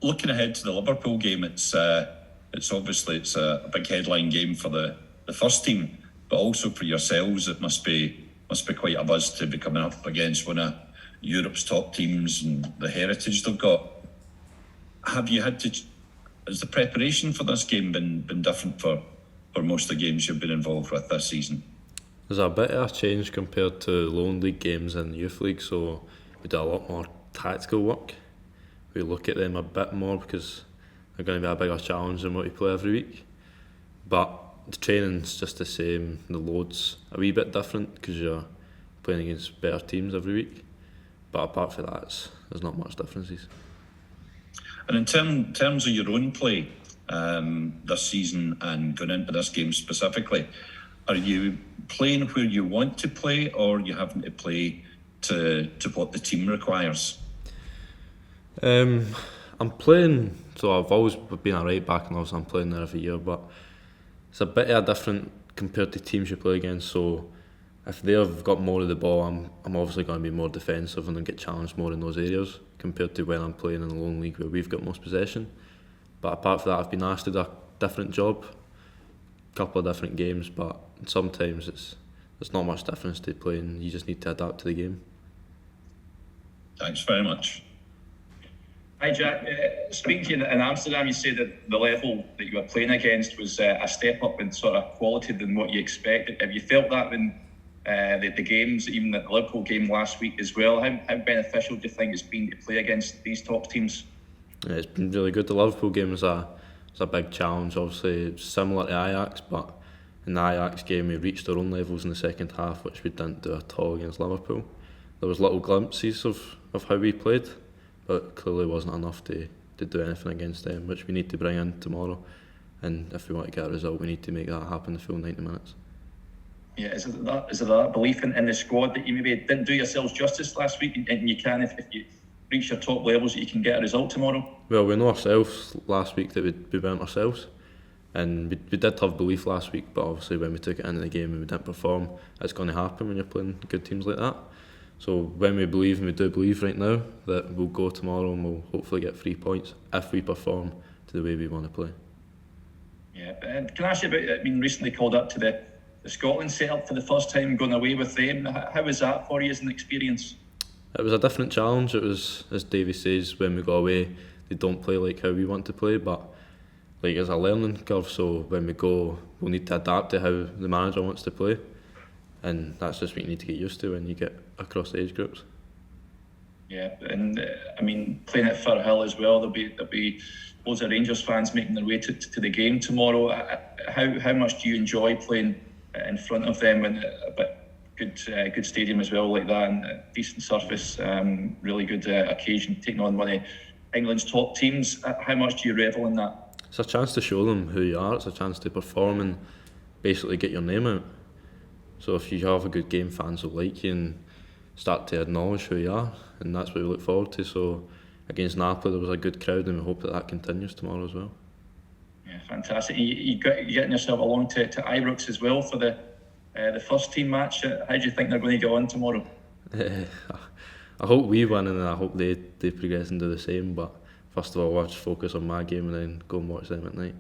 Looking ahead to the Liverpool game, it's obviously a big headline game for the first team, but also for yourselves, it must be quite a buzz to be coming up against one of Europe's top teams and the heritage they've got. Have you had to? Has the preparation for this game been different for most of the games you've been involved with this season? There's a bit of a change compared to loan league games and youth league, so we do a lot more tactical work. We look at them a bit more because they're going to be a bigger challenge than what we play every week. But the training's just the same, the load's a wee bit different because you're playing against better teams every week. But apart from that, there's not much differences. And in terms of your own play this season and going into this game specifically, are you playing where you want to play, or are you having to play to what the team requires? I'm playing, so I've always been a right back, and obviously I'm playing there every year, but it's a bit of a different compared to teams you play against. So if they've got more of the ball, I'm obviously going to be more defensive and then get challenged more in those areas compared to when I'm playing in the loan league where we've got most possession. But apart from that, I've been asked to do a different job, a couple of different games, but sometimes there's not much difference to playing. You just need to adapt to the game. Thanks very much. Hi Jack, speaking to you in Amsterdam, you said that the level that you were playing against was a step up in sort of quality than what you expected. Have you felt that when the games, even the Liverpool game last week as well? How beneficial do you think it's been to play against these top teams? Yeah, it's been really good. The Liverpool game was a big challenge. Obviously, it's similar to Ajax, but in the Ajax game, we reached our own levels in the second half, which we didn't do at all against Liverpool. There was little glimpses of how we played, but clearly wasn't enough to do anything against them, which we need to bring in tomorrow. And if we want to get a result, we need to make that happen the full 90 minutes. Yeah, is there that belief in the squad that you maybe didn't do yourselves justice last week, and you can, if you reach your top levels, that you can get a result tomorrow? Well, we know ourselves last week that we weren't ourselves, and we did have belief last week, but obviously when we took it into the game and we didn't perform, it's going to happen when you're playing good teams like that. So when we believe, and we do believe right now, that we'll go tomorrow and we'll hopefully get 3 points if we perform to the way we want to play. Yeah, and can I ask you about being recently called up to the Scotland setup for the first time, going away with them? How was that for you as an experience? It was a different challenge. It was, as Davey says, when we go away, they don't play like how we want to play, but like it's a learning curve, so when we go, we'll need to adapt to how the manager wants to play, and that's just what you need to get used to when you get across the age groups. Yeah, and I mean, playing at Firhill as well, there'll be loads of Rangers fans making their way to the game tomorrow. How much do you enjoy playing in front of them, and a bit good stadium as well like that, and a decent surface, really good occasion, taking on one of England's top teams? How much do you revel in that? It's a chance to show them who you are. It's a chance to perform and basically get your name out. So if you have a good game, fans will like you and start to acknowledge who you are, and that's what we look forward to. So against Napoli there was a good crowd, and we hope that continues tomorrow as well. Yeah, fantastic. You're getting yourself along to Ibrox as well for the first team match. How do you think they're going to go on tomorrow? I hope we win, and I hope they progress and do the same, but first of all I'll just focus on my game and then go and watch them at night.